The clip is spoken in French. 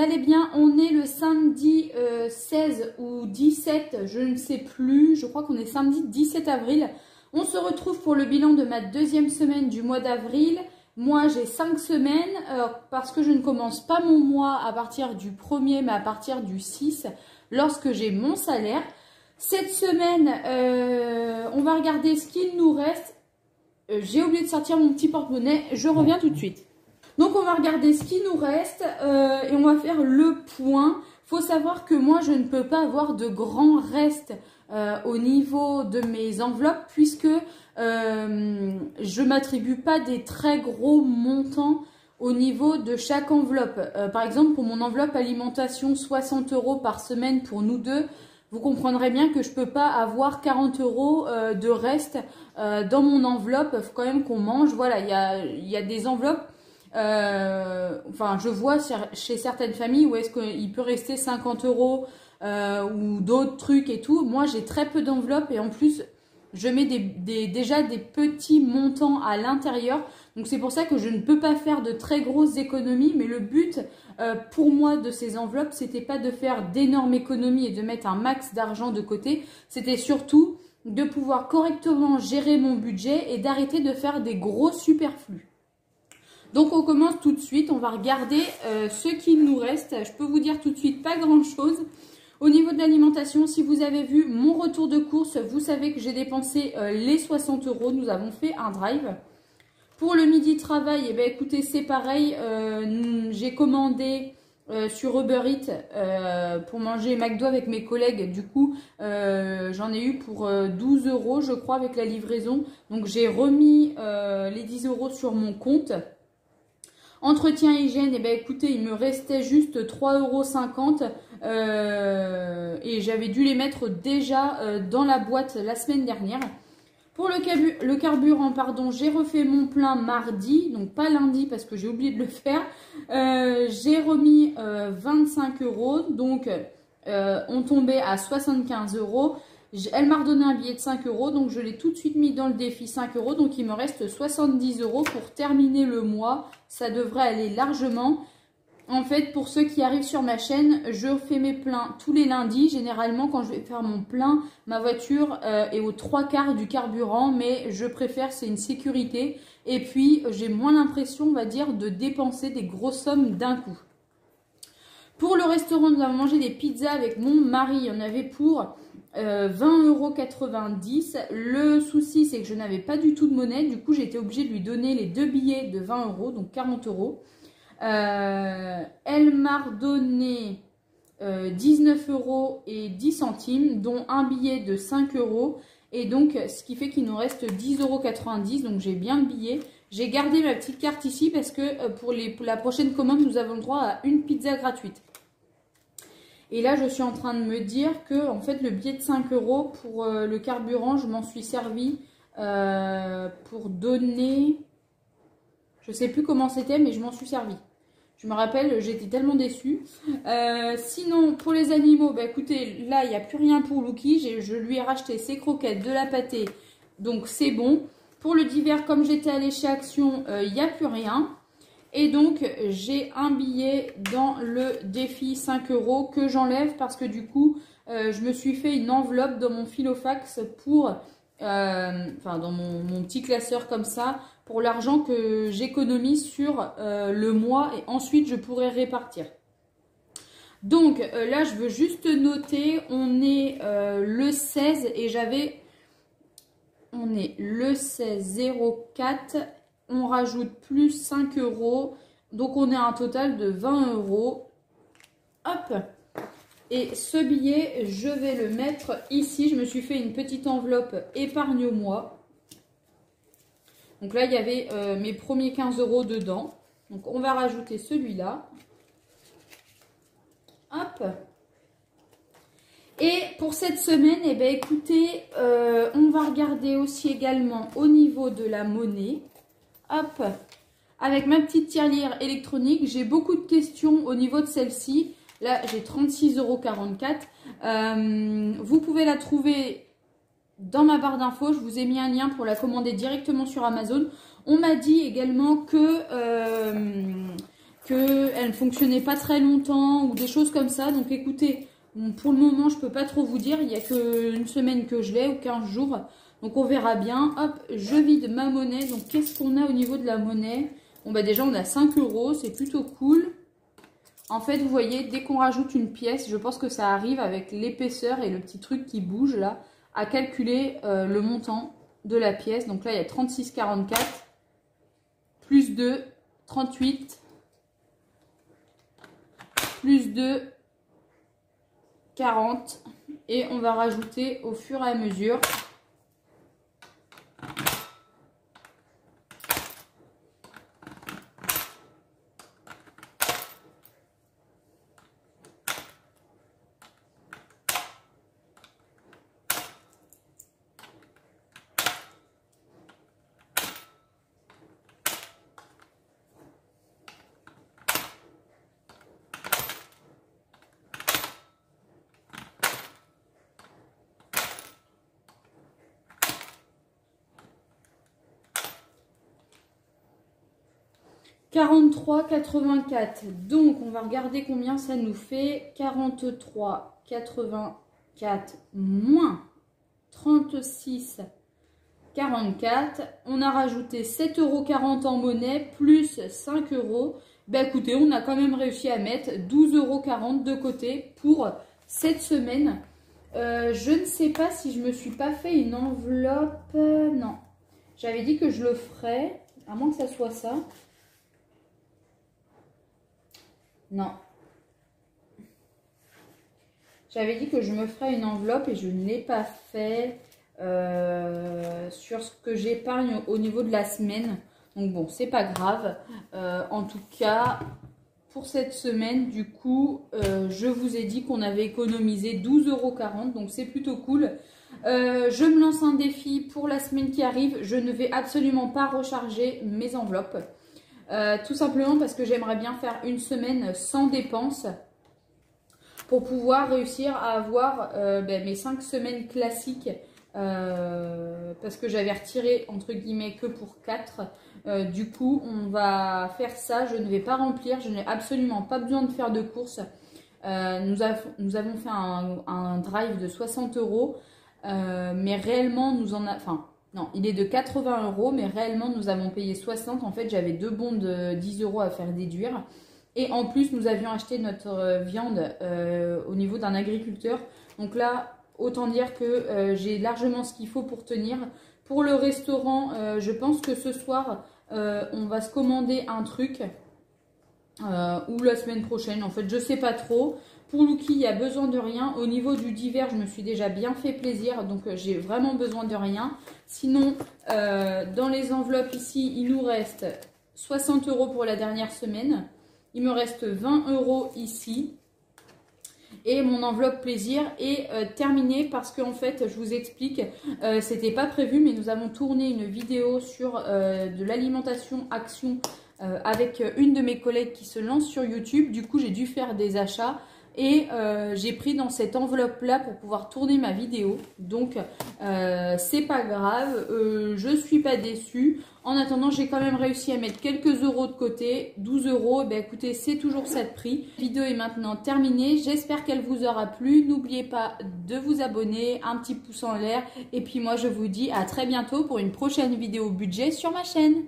allez bien. On est le samedi 16 ou 17, je ne sais plus. Je crois qu'on est samedi 17 avril. On se retrouve pour le bilan de ma deuxième semaine du mois d'avril. Moi, j'ai 5 semaines parce que je ne commence pas mon mois à partir du 1er, mais à partir du 6, lorsque j'ai mon salaire. Cette semaine, on va regarder ce qu'il nous reste. J'ai oublié de sortir mon petit porte-monnaie. Je reviens tout de suite. Donc on va regarder ce qui nous reste et on va faire le point. Il faut savoir que moi je ne peux pas avoir de grands restes au niveau de mes enveloppes puisque je m'attribue pas des très gros montants au niveau de chaque enveloppe. Par exemple pour mon enveloppe alimentation 60 € par semaine pour nous deux. Vous comprendrez bien que je ne peux pas avoir 40 € de reste dans mon enveloppe. Il faut quand même qu'on mange. Voilà, il y a des enveloppes. Enfin, je vois chez certaines familles où est-ce qu'il peut rester 50 € ou d'autres trucs et tout. Moi, j'ai très peu d'enveloppes et en plus, je mets déjà des petits montants à l'intérieur. Donc, c'est pour ça que je ne peux pas faire de très grosses économies. Mais le but pour moi de ces enveloppes, c'était pas de faire d'énormes économies et de mettre un max d'argent de côté. C'était surtout de pouvoir correctement gérer mon budget et d'arrêter de faire des gros superflus. Donc on commence tout de suite, on va regarder ce qu'il nous reste. Je peux vous dire tout de suite pas grand chose. Au niveau de l'alimentation, si vous avez vu mon retour de course, vous savez que j'ai dépensé les 60 €. Nous avons fait un drive. Pour le midi travail, eh bien, écoutez, c'est pareil. J'ai commandé sur Uber Eats pour manger McDo avec mes collègues. Du coup, j'en ai eu pour 12 € je crois avec la livraison. Donc j'ai remis les 10 € sur mon compte. Entretien hygiène, eh bien, écoutez, il me restait juste 3,50 € et j'avais dû les mettre déjà dans la boîte la semaine dernière. Pour le carburant, pardon, j'ai refait mon plein mardi, donc pas lundi parce que j'ai oublié de le faire. J'ai remis 25 €, donc on tombait à 75 €. Elle m'a redonné un billet de 5 €, donc je l'ai tout de suite mis dans le défi 5 €. Donc il me reste 70 € pour terminer le mois. Ça devrait aller largement. En fait, pour ceux qui arrivent sur ma chaîne, je fais mes pleins tous les lundis. Généralement, quand je vais faire mon plein, ma voiture est aux 3/4 du carburant. Mais je préfère, c'est une sécurité. Et puis, j'ai moins l'impression, on va dire, de dépenser des grosses sommes d'un coup. Pour le restaurant, nous avons mangé des pizzas avec mon mari. Il y en avait pour 20,90 €. Le souci, c'est que je n'avais pas du tout de monnaie. Du coup, j'ai été obligée de lui donner les 2 billets de 20 €, donc 40 €. Elle m'a redonné 19,10 €, dont un billet de 5 €. Et donc, ce qui fait qu'il nous reste 10,90 €. Donc, j'ai bien le billet. J'ai gardé ma petite carte ici parce que pour la prochaine commande, nous avons le droit à une pizza gratuite. Et là, je suis en train de me dire que en fait, le billet de 5 € pour le carburant, je m'en suis servi pour donner... Je ne sais plus comment c'était, mais je m'en suis servi. Je me rappelle, j'étais tellement déçue. Sinon, pour les animaux, bah, écoutez, là, il n'y a plus rien pour Lucky. Je lui ai racheté ses croquettes, de la pâtée. Donc, c'est bon. Pour le divers, comme j'étais allée chez Action, il n'y a plus rien. Et donc, j'ai un billet dans le défi 5 € que j'enlève parce que du coup, je me suis fait une enveloppe dans mon filofax pour, enfin dans mon petit classeur comme ça, pour l'argent que j'économise sur le mois et ensuite je pourrai répartir. Donc là, je veux juste noter, on est le 16 et on est le 16/04. On rajoute plus 5 €. Donc, on est à un total de 20 €. Hop. Et ce billet, je vais le mettre ici. Je me suis fait une petite enveloppe épargne au mois. Donc là, il y avait mes premiers 15 € dedans. Donc, on va rajouter celui-là. Hop. Et pour cette semaine, eh bien, écoutez, on va regarder aussi également au niveau de la monnaie. Hop, avec ma petite tirelire électronique, j'ai beaucoup de questions au niveau de celle-ci. Là, j'ai 36,44 €. Vous pouvez la trouver dans ma barre d'infos. Je vous ai mis un lien pour la commander directement sur Amazon. On m'a dit également que qu'elle ne fonctionnait pas très longtemps ou des choses comme ça. Donc écoutez, pour le moment, je peux pas trop vous dire. Il n'y a qu'une semaine que je l'ai ou 15 jours. Donc on verra bien. Hop, je vide ma monnaie. Donc qu'est-ce qu'on a au niveau de la monnaie? Bon bah déjà on a 5 €, c'est plutôt cool. En fait, vous voyez, dès qu'on rajoute une pièce, je pense que ça arrive avec l'épaisseur et le petit truc qui bouge là, à calculer le montant de la pièce. Donc là, il y a 36,44 plus 2, 38, plus 2, 40. Et on va rajouter au fur et à mesure. « 43,84 ». Donc, on va regarder combien ça nous fait. 43,84 moins 36,44. On a rajouté 7,40 € en monnaie plus 5 €. Ben écoutez, on a quand même réussi à mettre 12,40 € de côté pour cette semaine. Je ne sais pas si je me suis pas fait une enveloppe. Non. J'avais dit que je le ferais, à moins que ça soit ça. Non. J'avais dit que je me ferais une enveloppe et je ne l'ai pas fait sur ce que j'épargne au niveau de la semaine. Donc bon, c'est pas grave. En tout cas, pour cette semaine, du coup, je vous ai dit qu'on avait économisé 12,40 €. Donc c'est plutôt cool. Je me lance un défi pour la semaine qui arrive. Je ne vais absolument pas recharger mes enveloppes. Tout simplement parce que j'aimerais bien faire une semaine sans dépenses pour pouvoir réussir à avoir mes 5 semaines classiques parce que j'avais retiré entre guillemets que pour 4. Du coup, on va faire ça. Je ne vais pas remplir. Je n'ai absolument pas besoin de faire de courses. Nous avons fait un drive de 60 €. Mais réellement, non, il est de 80 €, mais réellement, nous avons payé 60. En fait, j'avais 2 bons de 10 € à faire déduire. Et en plus, nous avions acheté notre viande au niveau d'un agriculteur. Donc là, autant dire que j'ai largement ce qu'il faut pour tenir. Pour le restaurant, je pense que ce soir, on va se commander un truc. Ou la semaine prochaine. En fait, je sais pas trop. Pour Lucky, il y a besoin de rien. Au niveau du divers, je me suis déjà bien fait plaisir. Donc, j'ai vraiment besoin de rien. Sinon, dans les enveloppes ici, il nous reste 60 € pour la dernière semaine. Il me reste 20 € ici. Et mon enveloppe plaisir est terminée parce qu'en fait, je vous explique, c'était pas prévu, mais nous avons tourné une vidéo sur de l'alimentation action avec une de mes collègues qui se lance sur YouTube. Du coup, j'ai dû faire des achats. Et j'ai pris dans cette enveloppe là pour pouvoir tourner ma vidéo. Donc c'est pas grave, je suis pas déçue. En attendant, j'ai quand même réussi à mettre quelques euros de côté. 12 €, ben écoutez, c'est toujours ça de prix. La vidéo est maintenant terminée, j'espère qu'elle vous aura plu. N'oubliez pas de vous abonner, un petit pouce en l'air. Et puis moi je vous dis à très bientôt pour une prochaine vidéo budget sur ma chaîne.